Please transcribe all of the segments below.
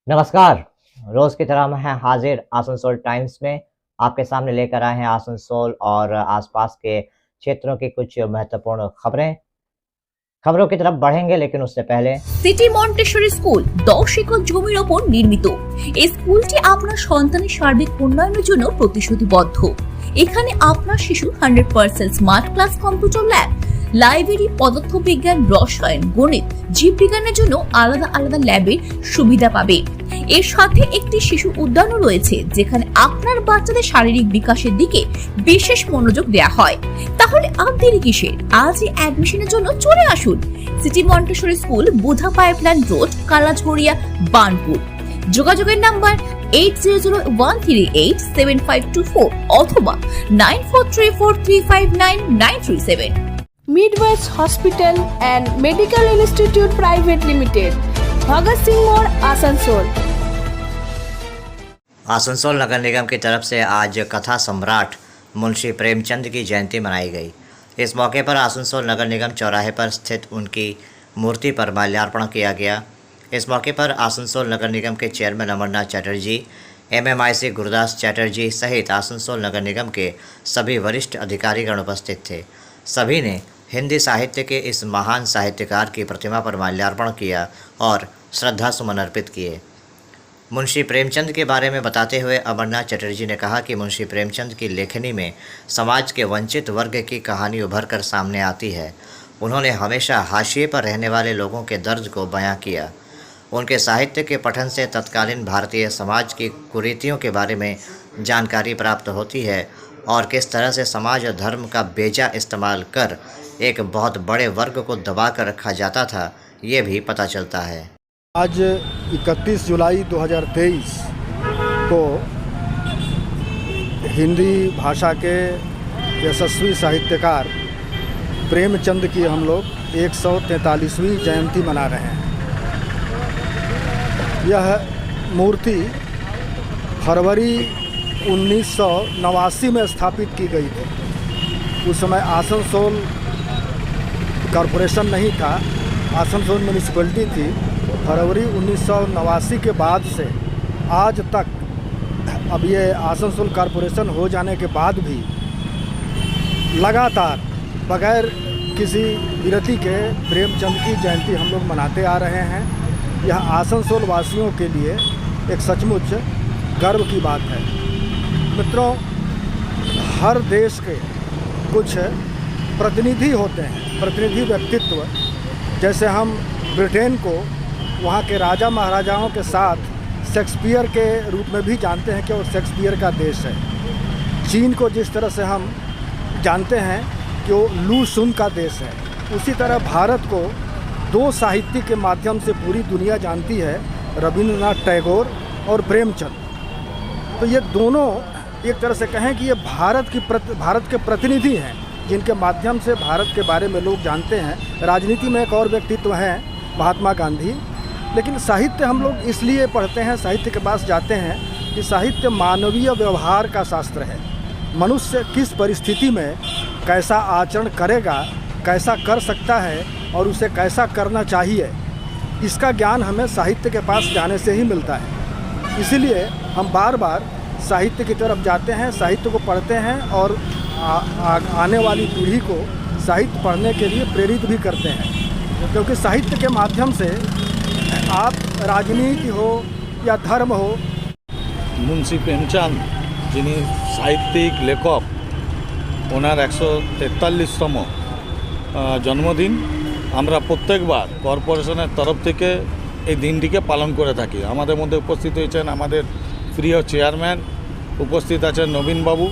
नमस्कार। रोज की तरह हम हैं हाजिर आसनसोल टाइम्स में। आपके सामने लेकर आए हैं आसनसोल और आसपास के क्षेत्रों की कुछ महत्वपूर्ण खबरों की तरफ बढ़ेंगे, लेकिन उससे पहले সিটি মন্টেসরি স্কুল 10 একর জমির ওপর নির্মিত। এই স্কুলটি আপনার সন্তানের সার্বিক উন্নয়নের জন্য প্রতিশ্রুতিবদ্ধ। এখানে আপনার শিশু 100% smart class, computer lab, library, পদার্থবিজ্ঞান, রসায়ন, গণিত, জীববিজ্ঞানের জন্য আলাদা আলাদা ল্যাবের সুবিধা পাবে। এর সাথে একটি শিশু উদ্যানও রয়েছে, যেখানে আপনার বাচ্চাদের শারীরিক বিকাশের দিকে বিশেষ মনোযোগ দেওয়া হয়। তাহলে আর দেরি কিসের? আজই অ্যাডমিশনের জন্য চলে আসুন সিটি মন্টেসরি স্কুল, বুধা পাইপলাইন রোড, কালাঝড়িয়া, বার্নপুর। যোগাযোগের নাম্বার 8001387524 অথবা 9434359937। Midwest Hospital and Medical Institute Private Limited, Bhagat Singh मोड़, आसनसोल। आसनसोल नगर निगम की तरफ से आज कथा सम्राट मुंशी प्रेमचंद की जयंती मनाई गई। इस मौके पर आसनसोल नगर निगम चौराहे पर स्थित उनकी मूर्ति पर माल्यार्पण किया गया। इस मौके पर आसनसोल नगर निगम के चेयरमैन अमरनाथ चटर्जी, MMIC गुरदास चटर्जी सहित आसनसोल नगर निगम के सभी वरिष्ठ अधिकारीगण उपस्थित थे। सभी ने हिंदी साहित्य के इस महान साहित्यकार की प्रतिमा पर माल्यार्पण किया और श्रद्धासुमन अर्पित किए। मुंशी प्रेमचंद के बारे में बताते हुए अमरनाथ चटर्जी ने कहा कि मुंशी प्रेमचंद की लेखनी में समाज के वंचित वर्ग की कहानी उभर कर सामने आती है। उन्होंने हमेशा हाशिए पर रहने वाले लोगों के दर्द को बयां किया। उनके साहित्य के पठन से तत्कालीन भारतीय समाज की कुरीतियों के बारे में जानकारी प्राप्त होती है और किस तरह से समाज और धर्म का बेजा इस्तेमाल कर एक बहुत बड़े वर्ग को दबा कर रखा जाता था, ये भी पता चलता है। आज 31 जुलाई 2023 को हिंदी भाषा के यशस्वी साहित्यकार प्रेमचंद की हम लोग 143वीं जयंती मना रहे हैं। यह मूर्ति फरवरी 1989 में स्थापित की गई थी। उस समय आसनसोल कॉरपोरेशन नहीं था, आसनसोल म्यूनिसिपैलिटी थी। फरवरी 1989 के बाद से आज तक, अब ये आसनसोल कॉरपोरेशन हो जाने के बाद भी लगातार बगैर किसी विरति के प्रेमचंद की जयंती हम लोग मनाते आ रहे हैं। यह आसनसोल वासियों के लिए एक सचमुच गर्व की बात है। मित्रों, हर देश के कुछ प्रतिनिधि होते हैं, प्रतिनिधि व्यक्तित्व। जैसे हम ब्रिटेन को वहाँ के राजा महाराजाओं के साथ शेक्सपियर के रूप में भी जानते हैं कि वो शेक्सपियर का देश है। चीन को जिस तरह से हम जानते हैं कि वो लू सुन का देश है, उसी तरह भारत को दो साहित्य के माध्यम से पूरी दुनिया जानती है, रविंद्रनाथ टैगोर और प्रेमचंद। तो ये दोनों एक तरह से कहें कि ये भारत के प्रतिनिधि हैं, जिनके माध्यम से भारत के बारे में लोग जानते हैं। राजनीति में एक और व्यक्तित्व हैं, महात्मा गांधी। लेकिन साहित्य हम लोग इसलिए पढ़ते हैं, साहित्य के पास जाते हैं कि साहित्य मानवीय व्यवहार का शास्त्र है। मनुष्य किस परिस्थिति में कैसा आचरण करेगा, कैसा कर सकता है और उसे कैसा करना चाहिए, इसका ज्ञान हमें साहित्य के पास जाने से ही मिलता है। इसीलिए हम बार बार साहित्य की तरफ जाते हैं, साहित्य को पढ़ते हैं और आने वाली पीढ़ी को साहित्य पढ़ने के लिए प्रेरित भी करते हैं। क्योंकि साहित्य के माध्यम से आप राजनीति हो या धर्म हो। मुंशी प्रेमचंद যিনি সাহিত্যিক লেখক, ওনার 143তম জন্মদিন আমরা প্রত্যেকবার কর্পোরেশনের তরফ থেকে এই দিনটিকে পালন করে থাকি। আমাদের মধ্যে উপস্থিত হয়েছেন আমাদের প্রিয় চেয়ারম্যান, উপস্থিত আছেন নবীনবাবু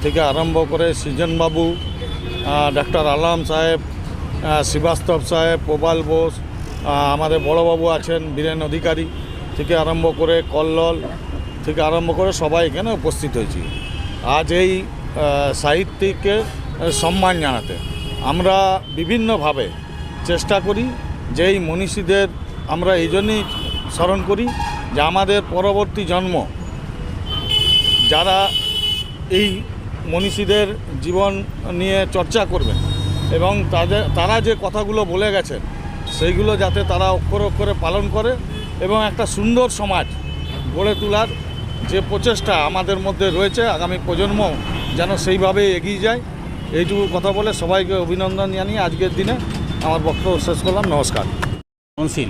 থেকে আরম্ভ করে সৃজনবাবু, ডক্টর আলম সাহেব, শ্রীবাস্তব সাহেব, প্রবাল বোস, আমাদের বড়বাবু আছেন বীরেন অধিকারী থেকে আরম্ভ করে কল্লোল থেকে আরম্ভ করে সবাই এখানে উপস্থিত হয়েছি আজ এই সাহিত্যিককে সম্মান জানাতে। আমরা বিভিন্নভাবে চেষ্টা করি যে এই মনীষীদের আমরা এই জন্যই স্মরণ করি যে আমাদের পরবর্তী জন্ম যারা এই মনীষীদের জীবন নিয়ে চর্চা করবেন এবং তারা যে কথাগুলো বলে গেছেন সেইগুলো যাতে তারা অক্ষরে অক্ষরে পালন করে এবং একটা সুন্দর সমাজ গড়ে তোলার যে প্রচেষ্টা আমাদের মধ্যে রয়েছে, আগামী প্রজন্ম যেন সেইভাবে এগিয়ে যায়, এইটুকু কথা বলে সবাইকে অভিনন্দন জানিয়ে আজকের দিনে আমার বক্তব্য শেষ করলাম। নমস্কার। কাউন্সিল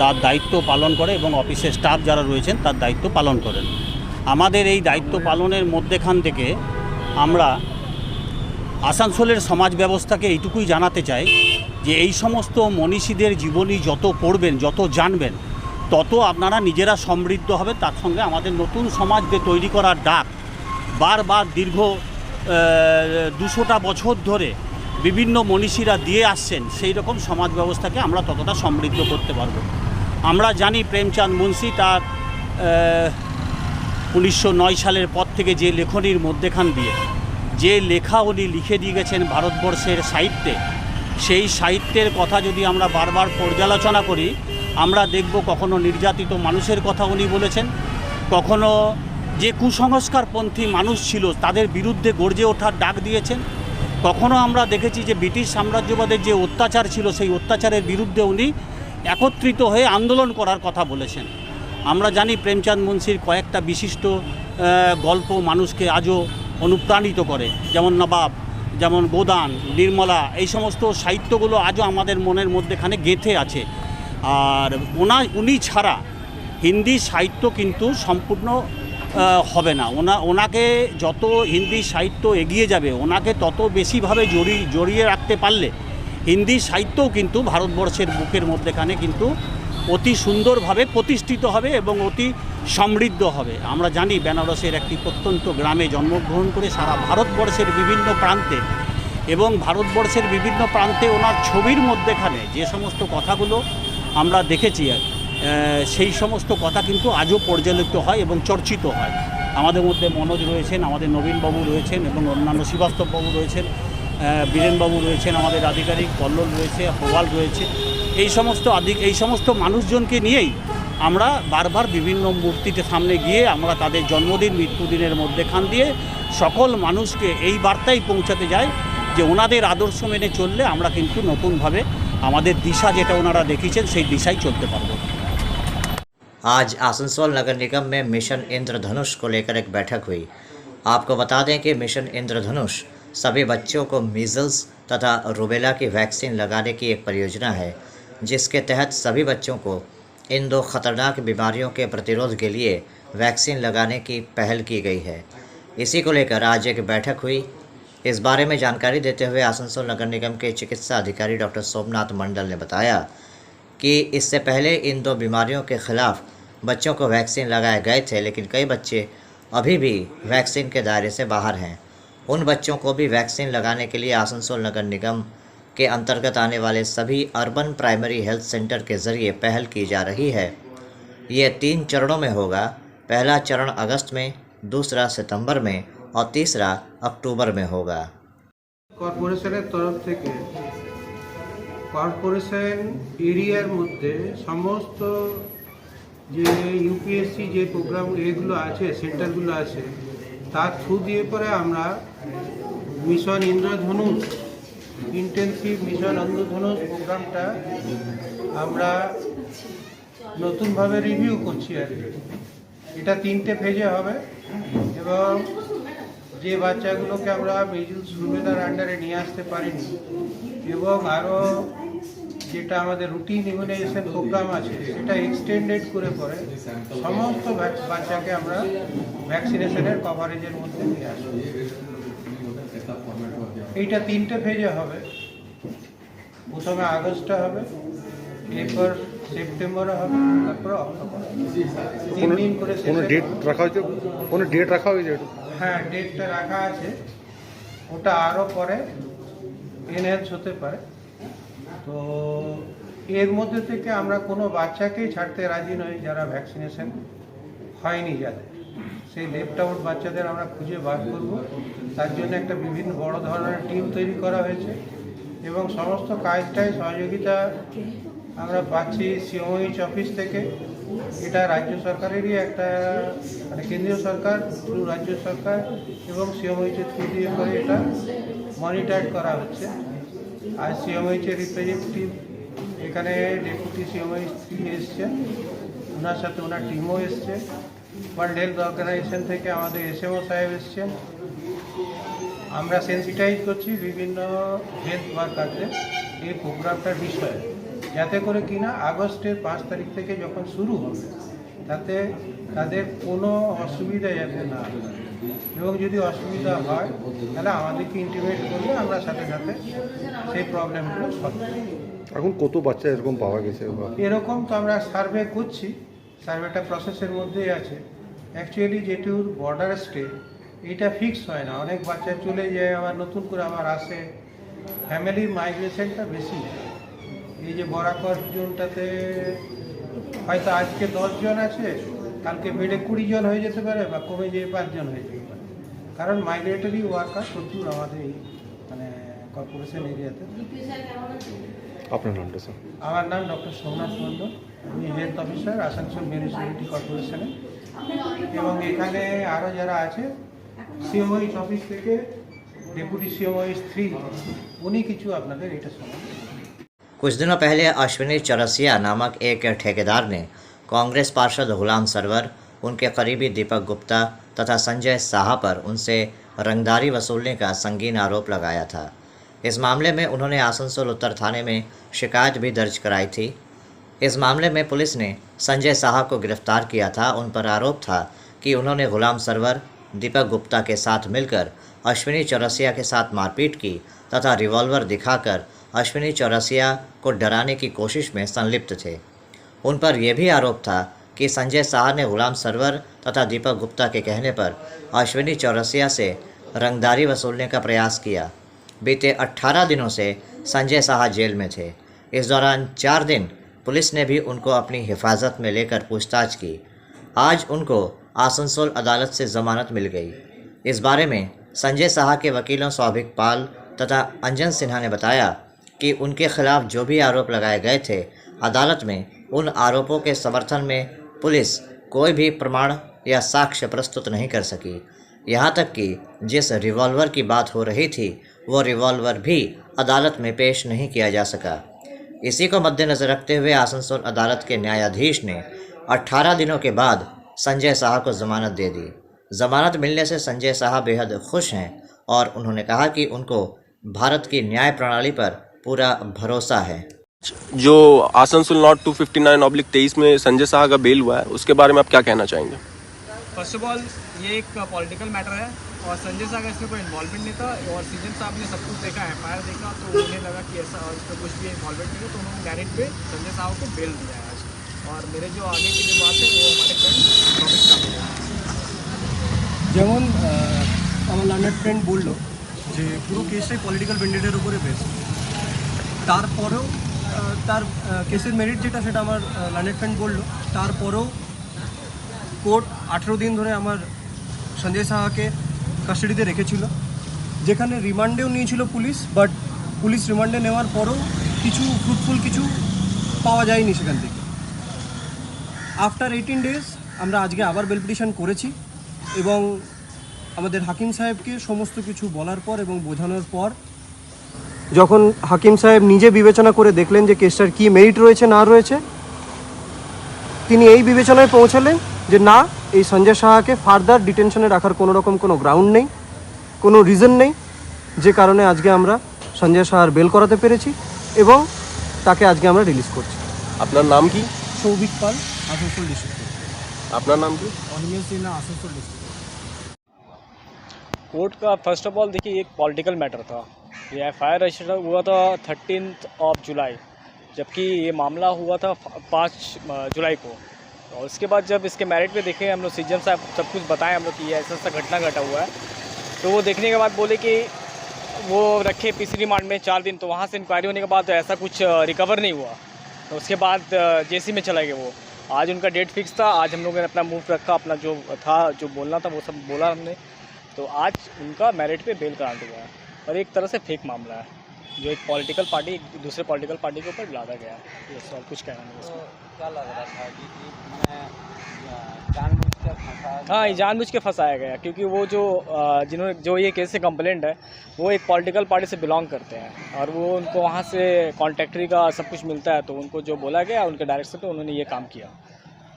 তার দায়িত্ব পালন করে এবং অফিসের স্টাফ যারা রয়েছেন তার দায়িত্ব পালন করেন। আমাদের এই দায়িত্ব পালনের মধ্যেখান থেকে আমরা আসানসোলের সমাজ ব্যবস্থাকে এইটুকুই জানাতে চাই যে এই সমস্ত মনীষীদের জীবনী যত পড়বেন, যত জানবেন, তত আপনারা নিজেরা সমৃদ্ধ হবে। তার সঙ্গে আমাদের নতুন সমাজকে তৈরি করার ডাক বারবার দীর্ঘ 200টা বছর ধরে বিভিন্ন মনীষীরা দিয়ে আসছেন, সেই রকম সমাজ ব্যবস্থাকে আমরা ততটা সমৃদ্ধ করতে পারব। আমরা জানি প্রেমচাঁদ মুন্সি তার 1909 সালের পর থেকে যে লেখনীর মধ্যেখান দিয়ে যে লেখা উনি লিখে দিয়ে গেছেন ভারতবর্ষের সাহিত্যে, সেই সাহিত্যের কথা যদি আমরা বারবার পর্যালোচনা করি, আমরা দেখব কখনো নির্যাতিত মানুষের কথা উনি বলেছেন, কখনো যে কুসংস্কারপন্থী মানুষ ছিল তাদের বিরুদ্ধে গর্জে ওঠার ডাক দিয়েছেন, কখনো আমরা দেখেছি যে ব্রিটিশ সাম্রাজ্যবাদের যে অত্যাচার ছিল সেই অত্যাচারের বিরুদ্ধে উনি একত্রিত হয়ে আন্দোলন করার কথা বলেছেন। আমরা জানি প্রেমচাঁদ মুন্সির কয়েকটা বিশিষ্ট গল্প মানুষকে আজও অনুপ্রাণিত করে, যেমন নবাব, যেমন গোদান, নির্মলা, এই সমস্ত সাহিত্যগুলো আজও আমাদের মনের মধ্যেখানে গেঁথে আছে। আর উনি ছাড়া হিন্দি সাহিত্য কিন্তু সম্পূর্ণ হবে না। ওনাকে যত হিন্দি সাহিত্য এগিয়ে যাবে, ওনাকে তত বেশিভাবে জড়িয়ে রাখতে পারলে হিন্দি সাহিত্যও কিন্তু ভারতবর্ষের বুকের মধ্যেখানে কিন্তু অতি সুন্দরভাবে প্রতিষ্ঠিত হবে এবং অতি সমৃদ্ধ হবে। আমরা জানি বেনারসের একটি প্রত্যন্ত গ্রামে জন্মগ্রহণ করে সারা ভারতবর্ষের বিভিন্ন প্রান্তে এবং ভারতবর্ষের বিভিন্ন প্রান্তে ওনার ছবির মধ্যেখানে যে সমস্ত কথাগুলো আমরা দেখেছি, সেই সমস্ত কথা কিন্তু আজও পর্যালোচিত হয় এবং চর্চিত হয়। আমাদের মধ্যে মনোজ রয়েছেন, আমাদের নবীনবাবু রয়েছেন এবং অন্যান্য শ্রীবাস্তববাবু রয়েছেন, বীরেনবাবু রয়েছেন, আমাদের আধিকারিক কল্লোল রয়েছে, হোয়াল রয়েছে। এই সমস্ত মানুষজনকে নিয়েই আমরা বারবার বিভিন্ন মূর্তিতে সামনে গিয়ে আমরা তাদের জন্মদিন, মৃত্যুদিনের মধ্যেখান দিয়ে সকল মানুষকে এই বার্তাই পৌঁছাতে যাই যে ওনাদের আদর্শ মেনে চললে আমরা কিন্তু নতুনভাবে আমাদের দিশা যেটা ওনারা দেখিয়েছেন সেই দিশায় চলতে পারবো। आज आसनसोल नगर निगम में मिशन इंद्रधनुष को लेकर एक बैठक हुई। आपको बता दें कि मिशन इंद्रधनुष सभी बच्चों को मीजल्स तथा रूबेला की वैक्सीन लगाने की एक परियोजना है, जिसके तहत सभी बच्चों को इन दो खतरनाक बीमारियों के प्रतिरोध के लिए वैक्सीन लगाने की पहल की गई है। इसी को लेकर आज एक बैठक हुई। इस बारे में जानकारी देते हुए आसनसोल नगर निगम के चिकित्सा अधिकारी डॉक्टर सोमनाथ मंडल ने बताया कि इससे पहले इन दो बीमारियों के खिलाफ बच्चों को वैक्सीन लगाए गए थे, लेकिन कई बच्चे अभी भी वैक्सीन के दायरे से बाहर हैं। उन बच्चों को भी वैक्सीन लगाने के लिए आसनसोल नगर निगम के अंतर्गत आने वाले सभी अर्बन प्राइमरी हेल्थ सेंटर के ज़रिए पहल की जा रही है। ये 3 चरणों में होगा। पहला चरण अगस्त में, दूसरा सितंबर में और तीसरा अक्टूबर में होगा। কর্পোরেশনের তরফ থেকে কর্পোরেশন এরিয়ার মধ্যে সমস্ত যে ইউপিএসসি যে প্রোগ্রাম এগুলো আছে, সেন্টারগুলো আছে, তার থ্রু দিয়ে পরে আমরা মিশন ইন্দ্রধনুষ, ইন্টেন্সিভ মিশন ইন্দ্রধনুষ প্রোগ্রামটা আমরা নতুনভাবে রিভিউ করছি আর কি। এটা 3টে ফেজে হবে এবং যে বাচ্চাগুলোকে আমরা মিজলস রুবেলার আন্ডারে নিয়ে আসতে পারিনি এবং আরও যেটা আমাদের রুটিন ইমিউনাইজেশন প্রোগ্রাম আছে সেটা এক্সটেন্ডেড করে পরে সমস্ত বাচ্চাকে আমরা ভ্যাকসিনেশনের কভারেজের মধ্যে নিয়ে আসবো। এইটা 3টে ফেজে হবে। প্রথমে আগস্টে হবে, এরপর সেপ্টেম্বরে হবে, তারপর অক্টোবর। 3 দিন করে। কোনো ডেট রাখা হয়েছে? কোনো ডেট রাখা হয়েছে? হ্যাঁ, ডেটটা রাখা আছে। ওটা আরও পরে এনহ্যান্স হতে পারে। তো এর মধ্যে থেকে আমরা কোনো বাচ্চাকেই ছাড়তে রাজি নই যারা ভ্যাকসিনেশন হয়নি, যাদের সেই লেফট আউট বাচ্চাদের আমরা খুঁজে বার করব। তার জন্য একটা বিভিন্ন বড় ধরনের টিম তৈরি করা হয়েছে এবং সমস্ত কাজটায় সহযোগিতা আমরা পাচ্ছি সিওএইচ অফিস থেকে। এটা রাজ্য সরকারেরই একটা, মানে কেন্দ্রীয় সরকার থ্রু রাজ্য সরকার এবং সিওএইচের থ্রু দিয়ে করে এটা মনিটর করা হচ্ছে। আর সিওএইচের রিপ্রেজেন্টেটিভ এখানে ডেপুটি সিওএইচ এসছে, ওনার সাথে ওনার টিমও এসছে, ওয়ার্ল্ড হেলথ অর্গানাইজেশন থেকে আমাদের এসএমও সাহেব এসছেন। আমরা সেন্সিটাইজ করছি বিভিন্ন হেলথ ওয়ার্কারদের এই প্রোগ্রামটার বিষয়ে, যাতে করে কিনা আগস্টের 5 তারিখ থেকে যখন শুরু হবে তাতে তাদের কোনো অসুবিধা যাতে না হয়, এবং যদি অসুবিধা হয় তাহলে আমাদেরকে ইন্টিমেট করলে আমরা সাথে সাথে সেই প্রবলেমগুলো সলভ করি। এখন কত বাচ্চা এরকম পাওয়া গেছে? এরকম তো আমরা সার্ভে করছি, সার্ভেটা প্রসেসের মধ্যেই আছে। অ্যাকচুয়ালি যেটুর বর্ডার স্টেট এটা ফিক্স হয় না, অনেক বাচ্চা চলে যায় আবার নতুন করে আবার আসে, ফ্যামিলি মাইগ্রেশনটা বেশি। এই যে বরাকর জোনটাতে হয়তো আজকে 10 জন আছে, কালকে বেড়ে 20 জন হয়ে যেতে পারে বা কমে যেয়ে 5 জন হয়ে যেতে পারে, কারণ মাইগ্রেটরি ওয়ার্কার প্রচুর আমাদের এই মানে কর্পোরেশন এরিয়াতে। আপনার নামটা স্যার? আমার নাম ডক্টর সোমনাথ মণ্ডল, আমি হেলথ অফিসার আসানসোল মিউনিসিপ্যালিটি কর্পোরেশনে। এবং এখানে আরও যারা আছে সিএমওইচ অফিস থেকে ডেপুটি সিএমওইচ 3 উনি কিছু আপনাদের এটা শোনান। कुछ दिनों पहले अश्विनी चौरसिया नामक एक ठेकेदार ने कांग्रेस पार्षद गुलाम सरवर, उनके करीबी दीपक गुप्ता तथा संजय साहा पर उनसे रंगदारी वसूलने का संगीन आरोप लगाया था। इस मामले में उन्होंने आसनसोल उत्तर थाने में शिकायत भी दर्ज कराई थी। इस मामले में पुलिस ने संजय साहा को गिरफ्तार किया था। उन पर आरोप था कि उन्होंने गुलाम सरवर, दीपक गुप्ता के साथ मिलकर अश्विनी चौरसिया के साथ मारपीट की तथा रिवॉल्वर दिखाकर अश्विनी चौरसिया को डराने की कोशिश में संलिप्त थे। उन पर यह भी आरोप था कि संजय साहा ने गुलाम सरवर तथा दीपक गुप्ता के कहने पर अश्विनी चौरसिया से रंगदारी वसूलने का प्रयास किया। बीते 18 दिनों से संजय साहा जेल में थे। इस दौरान 4 दिन पुलिस ने भी उनको अपनी हिफाजत में लेकर पूछताछ की। आज उनको आसनसोल अदालत से जमानत मिल गई। इस बारे में संजय साहा के वकीलों सौभिक पाल तथा अंजन सिन्हा ने बताया कि उनके खिलाफ जो भी आरोप लगाए गए थे, अदालत में उन आरोपों के समर्थन में पुलिस कोई भी प्रमाण या साक्ष्य प्रस्तुत नहीं कर सकी। यहाँ तक कि जिस रिवॉल्वर की बात हो रही थी वो रिवॉल्वर भी अदालत में पेश नहीं किया जा सका। इसी को मद्देनज़र रखते हुए आसनसोल अदालत के न्यायाधीश ने 18 दिनों के बाद संजय साहा को ज़मानत दे दी। ज़मानत मिलने से संजय साहा बेहद खुश हैं और उन्होंने कहा कि उनको भारत की न्याय प्रणाली पर पूरा भरोसा है। जो आसनसोल नॉट 259/23 में संजय साहा का बेल हुआ है, उसके बारे में आप क्या कहना चाहेंगे? फर्स्ट ऑफ ऑल ये एक पॉलिटिकल मैटर है और संजय साहा का इसमें कोई इन्वॉल्वमेंट नहीं था। और सीजन साहब ने सब कुछ देखा, एफआईआर देखा, तो उन्हें लगा कि ऐसा इसमें कुछ भी इन्वॉल्वमेंट नहीं है, तो उन्होंने डायरेक्ट पे संजय साहब को बेल दिया है आज। और मेरे जो आगे की जो बात है वो हमारे फ्रेंड टॉपिक का যেমন আমার লার্নার ফ্রেন্ড বললো যে পুরো কেসটাই পলিটিক্যাল ভেন্ডেটের উপরে বেস। তারপরেও তার কেসের মেরিট যেটা সেটা আমার লার্নার ফ্রেন্ড বললো, তারপরেও কোর্ট 18 দিন ধরে আমার সঞ্জয় সাহাকে কাস্টাডিতে রেখেছিল, যেখানে রিমান্ডেও নিয়েছিল পুলিশ। বাট পুলিশ রিমান্ডে নেওয়ার পরেও কিছু ফ্রুটফুল কিছু পাওয়া যায়নি সেখান থেকে। আফটার 18 ডেজ আমরা আজকে আবার বেল পিটিশন করেছি এবং আমাদের হাকিম সাহেবকে সমস্ত কিছু বলার পর এবং বোঝানোর পর যখন হাকিম সাহেব নিজে বিবেচনা করে দেখলেন যে কেসটার কী মেরিট রয়েছে না রয়েছে, তিনি এই বিবেচনায় পৌঁছালেন যে না, এই সঞ্জয় সাহাকে ফার্দার ডিটেনশনে রাখার কোনো রকম কোনো গ্রাউন্ড নেই, কোনো রিজন নেই, যে কারণে আজকে আমরা সঞ্জয় সাহার বেল করাতে পেরেছি এবং তাকে আজকে আমরা রিলিজ করছি। আপনার নাম কি? সৌভিক পাল, আসানসোল ডিস্ট্রিক্ট। আপনার নাম কি? অনিমেষ সিনহা, আসানসোল डिस्ट्रिक्ट। कोर्ट का फर्स्ट ऑफ ऑल देखिए एक पॉलिटिकल मैटर था। ये एफआईआर रजिस्टर हुआ था 13 जुलाई, जबकि ये मामला हुआ था 5 जुलाई को। और उसके बाद जब इसके मेरिट पे देखे हम लोग, सीजन साहब सब कुछ बताएं हम लोग कि ये ऐसा ऐसा घटना घटा हुआ है, तो वो देखने के बाद बोले कि वो रखे पीसी रिमांड में 4 दिन। तो वहाँ से इंक्वायरी होने के बाद ऐसा कुछ रिकवर नहीं हुआ, तो उसके बाद जेसी में चला गया वो। आज उनका डेट फिक्स था, आज हम लोगों ने अपना मूव रखा, अपना जो था जो बोलना था वो सब बोला हमने। तो आज उनका मेरिट पे बेल करा दिया है और एक तरह से फेक मामला है जो एक पॉलिटिकल पार्टी दूसरे पॉलिटिकल पार्टी के ऊपर लादा गया है। ये सब कुछ कहना नहीं इसमें। क्या लग रहा था कि जानबूझ के फंसाया? हाँ, ये जानबूझ के फंसाया गया, क्योंकि वो जो जिन्होंने जो ये केस से कंप्लेंट है वो एक पॉलिटिकल पार्टी से बिलोंग करते हैं और वो उनको वहाँ से कॉन्ट्रैक्टरी का सब कुछ मिलता है, तो उनको जो बोला गया उनके डायरेक्शन पे उन्होंने ये काम किया।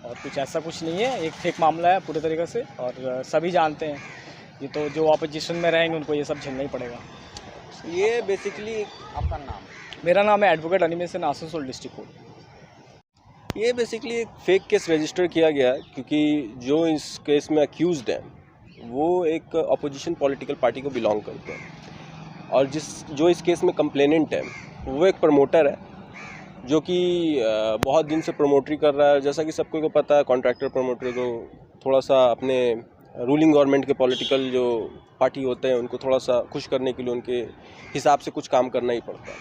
और कुछ ऐसा कुछ नहीं है, एक फेक मामला है पूरे तरीके से, और सभी जानते हैं ये तो जो ऑपोजिशन में रहेंगे उनको ये सब झेलना ही पड़ेगा। ये बेसिकली आपका नाम? मेरा नाम है advocate animation, Asansol district court. ये बेसिकली एक फेक केस रजिस्टर किया गया है, क्योंकि जो इस केस में अक्यूज्ड हैं वो एक अपोजिशन पॉलिटिकल पार्टी को बिलोंग करते हैं, और जो इस केस में कंप्लेनेंट है वो एक प्रमोटर है जो कि बहुत दिन से प्रमोटरी कर रहा है। जैसा कि सबको को पता है, कॉन्ट्रैक्टर प्रमोटर को थोड़ा सा अपने रूलिंग गवर्नमेंट के पॉलिटिकल जो पार्टी होते हैं उनको थोड़ा सा खुश करने के लिए उनके हिसाब से कुछ काम करना ही पड़ता है।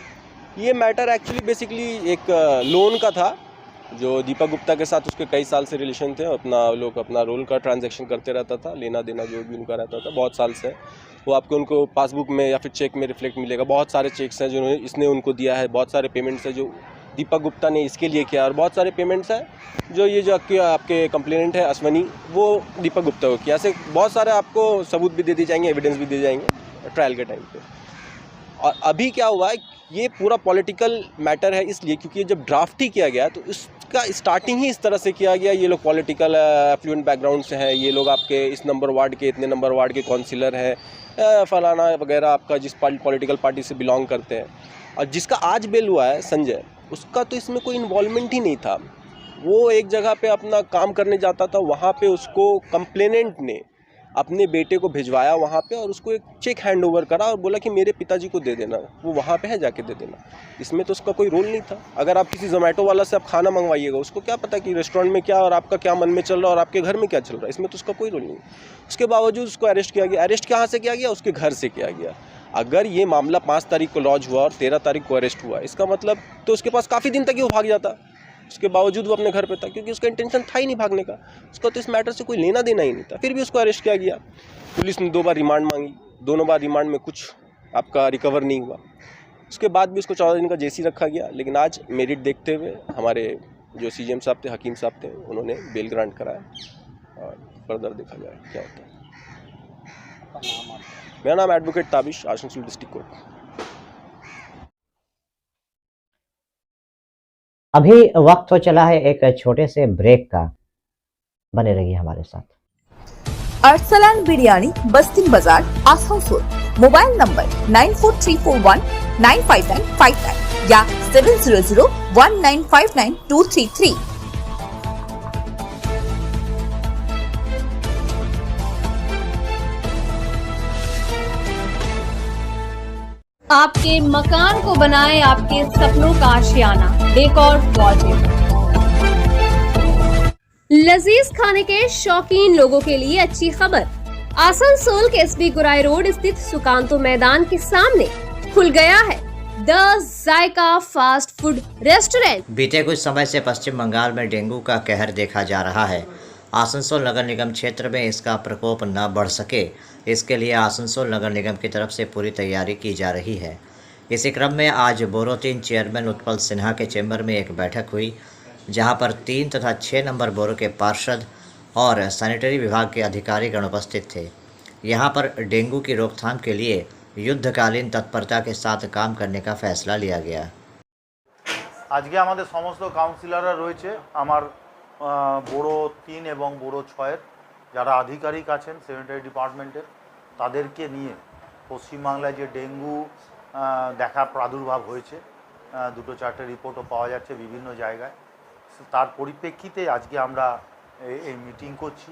ये मैटर एक्चुअली बेसिकली एक लोन का था, जो दीपक गुप्ता के साथ उसके कई साल से रिलेशन थे। अपना रोल का ट्रांजैक्शन करते रहता था, लेना देना जो भी उनका रहता था बहुत साल से। वो आपको उनको पासबुक में या फिर चेक में रिफ्लेक्ट मिलेगा। बहुत सारे चेक्स हैं जो इसने उनको दिया है, बहुत सारे पेमेंट्स हैं जो दीपक गुप्ता ने इसके लिए किया, और बहुत सारे पेमेंट्स हैं जो ये जो आपके कंप्लेनेंट है अश्वनी, वो दीपक गुप्ता को किया। ऐसे बहुत सारे आपको सबूत भी दे दिए जाएंगे, एविडेंस भी दिए जाएंगे ट्रायल के टाइम पे। और अभी क्या हुआ है, ये पूरा पॉलिटिकल मैटर है इसलिए क्योंकि जब ड्राफ्ट ही किया गया तो इसका स्टार्टिंग ही इस तरह से किया गया। ये लोग पॉलिटिकल एफ्लुएंट बैकग्राउंड से हैं, ये लोग आपके इस नंबर वार्ड के, इतने नंबर वार्ड के काउंसिलर हैं, फलाना वगैरह, आपका जिस पॉलिटिकल पार्टी से बिलोंग करते हैं। और जिसका आज बेल हुआ है संजय, उसका तो इसमें कोई इन्वॉल्वमेंट ही नहीं था। वो एक जगह पे अपना काम करने जाता था, वहाँ पे उसको कंप्लेनेंट ने अपने बेटे को भिजवाया वहाँ पे, और उसको एक चेक हैंड ओवर करा और बोला कि मेरे पिताजी को दे देना, वो वहाँ पे है जाके दे देना। इसमें तो उसका कोई रोल नहीं था। अगर आप किसी जोमेटो वाला से आप खाना मंगवाइएगा, उसको क्या पता कि रेस्टोरेंट में क्या और आपका क्या मन में चल रहा है और आपके घर में क्या चल रहा है, इसमें तो उसका कोई रोल नहीं। उसके बावजूद उसको अरेस्ट किया गया। अरेस्ट कहाँ से किया गया? उसके घर से किया गया। अगर ये मामला 5 तारीख को लॉन्च हुआ और 13 तारीख को अरेस्ट हुआ, इसका मतलब तो उसके पास काफ़ी दिन तक ही वो भाग जाता। उसके बावजूद वो अपने घर पे था, क्योंकि उसका इंटेंशन था ही नहीं भागने का। उसका तो इस मैटर से कोई लेना देना ही नहीं था। फिर भी उसको अरेस्ट किया गया। पुलिस ने 2 बार रिमांड मांगी, दोनों बार रिमांड में कुछ आपका रिकवर नहीं हुआ। उसके बाद भी उसको 14 दिन का जेसी रखा गया। लेकिन आज मेरिट देखते हुए हमारे जो सीजीएम साहब थे, हकीम साहब थे, उन्होंने बेल ग्रांट कराया और फर्दर देखा जाए क्या होता है। मेरा नाम advocate Tabish, Asansol district court. अभी वक्त हो चला है एक छोटे से ब्रेक का, बने रहिए हमारे साथ। अरसलान बिरयानी, बस्तिन बाजार, आसनसोल। मोबाइल नंबर 9434195959 या 7001959233। आपके मकान को बनाए आपके सपनों का आशियाना, डेकोर वॉलपेपर। लजीज खाने के शौकीन लोगों के लिए अच्छी खबर। आसनसोल के एसबी गुराई रोड स्थित सुकांतो मैदान के सामने खुल गया है the Zaika fast food restaurant. बीते कुछ समय से पश्चिम बंगाल में डेंगू का कहर देखा जा रहा है। आसनसोल नगर निगम क्षेत्र में इसका प्रकोप न बढ़ सके, इसके लिए आसनसोल नगर निगम की तरफ से पूरी तैयारी की जा रही है। इसी क्रम में आज बोरो-3 चेयरमैन उत्पल सिन्हा के चैम्बर में एक बैठक हुई, जहां पर 3 तथा 6 नंबर बोरो के पार्षद और सैनिटरी विभाग के अधिकारीगण उपस्थित थे। यहां पर डेंगू की रोकथाम के लिए युद्धकालीन तत्परता के साथ काम करने का फैसला लिया गया। आज के हमारे समस्त काउंसिलरরা রয়েছে আমার बोरो 3 এবং बोरो 6 যারা আধিকারিক আছেন স্যানিটারি ডিপার্টমেন্টের, তাদেরকে নিয়ে পশ্চিমবাংলায় যে ডেঙ্গু দেখা প্রাদুর্ভাব হয়েছে, 2-4টে রিপোর্টও পাওয়া যাচ্ছে বিভিন্ন জায়গায়, তার পরিপ্রেক্ষিতে আজকে আমরা এই মিটিং করছি।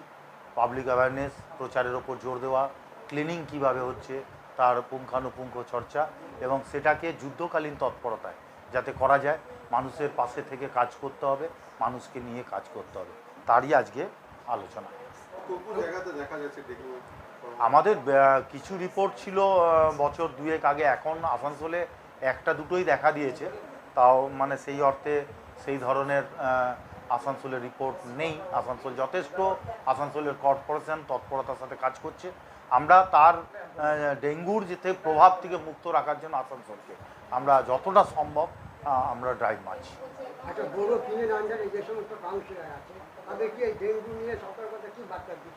পাবলিক অ্যাওয়ারনেস প্রচারের ওপর জোর দেওয়া, ক্লিনিং কীভাবে হচ্ছে তার পুঙ্খানুপুঙ্খ চর্চা, এবং সেটাকে যুদ্ধকালীন তৎপরতায় যাতে করা যায়, মানুষের পাশে থেকে কাজ করতে হবে, মানুষকে নিয়ে কাজ করতে হবে, তারই আজকে আলোচনা। আমাদের কিছু রিপোর্ট ছিল বছর 2 আগে, এখন আসানসোলে 1-2টোই দেখা দিয়েছে। তাও মানে সেই অর্থে সেই ধরনের আসানসোলের রিপোর্ট নেই। আসানসোল যথেষ্ট, আসানসোলের কর্পোরেশন তৎপরতার সাথে কাজ করছে। আমরা তার ডেঙ্গুর যে প্রভাব থেকে মুক্ত রাখার জন্য আসানসোলকে আমরা যতটা সম্ভব আমরা ড্রাইভ মারছি।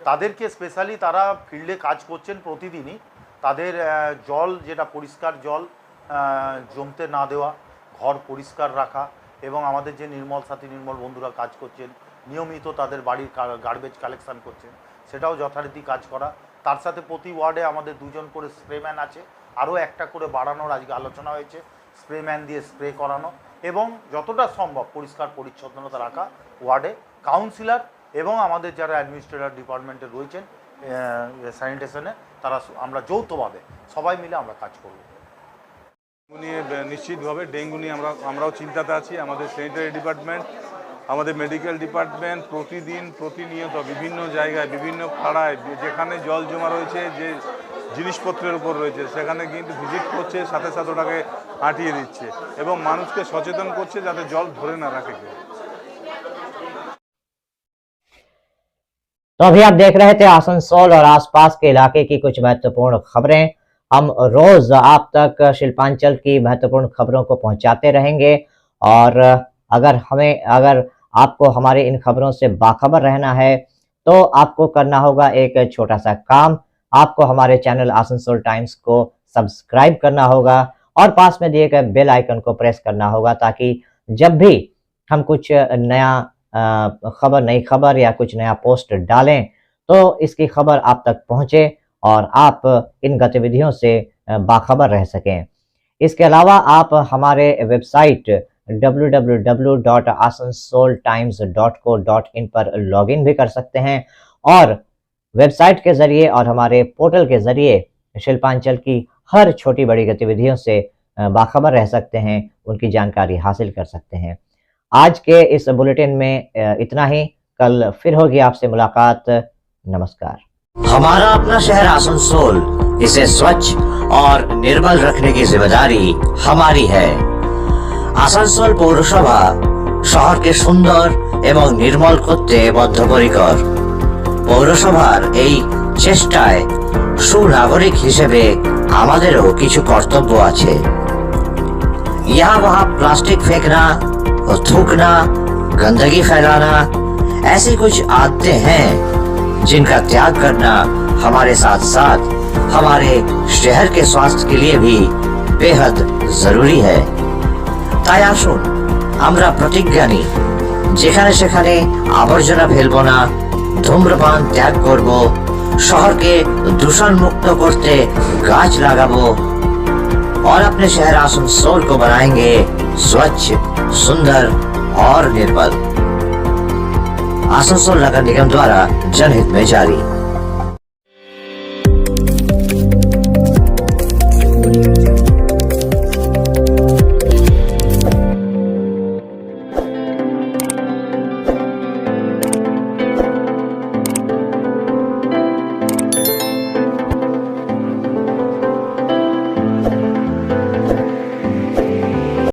তাদেরকে স্পেশালি তারা ফিল্ডে কাজ করছেন প্রতিদিনই। তাদের জল যেটা পরিষ্কার জল জমতে না দেওয়া, ঘর পরিষ্কার রাখা, এবং আমাদের যে নির্মল সাথী নির্মল বন্ধুরা কাজ করছেন নিয়মিত তাদের বাড়ির গার্বেজ কালেকশন করছেন, সেটাও যথারীতি কাজ করা। তার সাথে প্রতি ওয়ার্ডে আমাদের 2 জন করে স্প্রেম্যান আছে, আরও একটা করে বাড়ানোর আজকে আলোচনা হয়েছে, স্প্রেম্যান দিয়ে স্প্রে করানো এবং যতটা সম্ভব পরিষ্কার পরিচ্ছন্নতা রাখা ওয়ার্ডে। কাউন্সিলর এবং আমাদের যারা অ্যাডমিনিস্ট্রেটর ডিপার্টমেন্টে রয়েছেন স্যানিটেশনে, তারা আমরা যৌথভাবে সবাই মিলে আমরা কাজ করব। ডেঙ্গু নিয়ে নিশ্চিতভাবে ডেঙ্গু নিয়ে আমরাও চিন্তাতে আছি। আমাদের স্যানিটারি ডিপার্টমেন্ট, আমাদের মেডিকেল ডিপার্টমেন্ট প্রতিনিয়ত বিভিন্ন জায়গায়, বিভিন্ন পাড়ায় যেখানে জল জমা রয়েছে, যে জিনিসপত্রের উপর রয়েছে, সেখানে কিন্তু ভিজিট করছে, সাথে সাথে ওটাকে হাঁটিয়ে দিচ্ছে এবং মানুষকে সচেতন করছে যাতে জল ধরে না রাখে কেউ। तो अभी आप देख रहे थे आसनसोल और आसपास के इलाके की कुछ महत्वपूर्ण खबरें। हम रोज आप तक शिल्पांचल की महत्वपूर्ण खबरों को पहुंचाते रहेंगे और अगर आपको हमारे इन खबरों से बाखबर रहना है तो आपको करना होगा एक छोटा सा काम। आपको हमारे चैनल आसनसोल टाइम्स को सब्सक्राइब करना होगा और पास में दिए गए बेल आइकन को प्रेस करना होगा, ताकि जब भी हम कुछ नया नई खबर या कुछ नया पोस्ट डालें तो इसकी खबर आप तक पहुंचे और आप इन गतिविधियों से बाखबर रह सकें। इसके अलावा आप हमारे वेबसाइट www.asansoltimes.co.in पर लॉगिन भी कर सकते हैं और वेबसाइट के जरिए और हमारे पोर्टल के जरिए शिल्पांचल की हर छोटी बड़ी गतिविधियों से बाखबर रह सकते हैं, उनकी जानकारी हासिल कर सकते हैं। आज के इस बुलेटिन में इतना ही। कल फिर होगी आपसे मुलाकात। नमस्कार। हमारा अपना शहर आसनसोल, इसे स्वच्छ और निर्मल रखने की जिम्मेदारी हमारी है। आसनसोल পৌরসভা শহরকে সুন্দর এবং নির্মল করতে বদ্ধপরিকর। পৌরসভার এই চেষ্টায় সুনাগরিক হিসেবে আমাদেরও কিছু কর্তব্য আছে। यहाँ वहाँ प्लास्टिक फेंकना, थूकना, गंदगी फैलाना, ऐसी कुछ आदतें हैं जिनका त्याग करना हमारे साथ साथ हमारे शहर के स्वास्थ्य के लिए भी बेहद जरूरी है। তাই আসুন আমরা প্রতিজ্ঞা নিই, যেখানে সেখানে আবর্জনা ফেলবো না, ধূম্রপান ত্যাগ করব, শহরকে দূষণ মুক্ত করতে গাছ লাগাবো और अपने शहर आसनसोल को बनाएंगे स्वच्छ, सुंदर और निर्मल। आसनसोल नगर निगम द्वारा जनहित में जारी।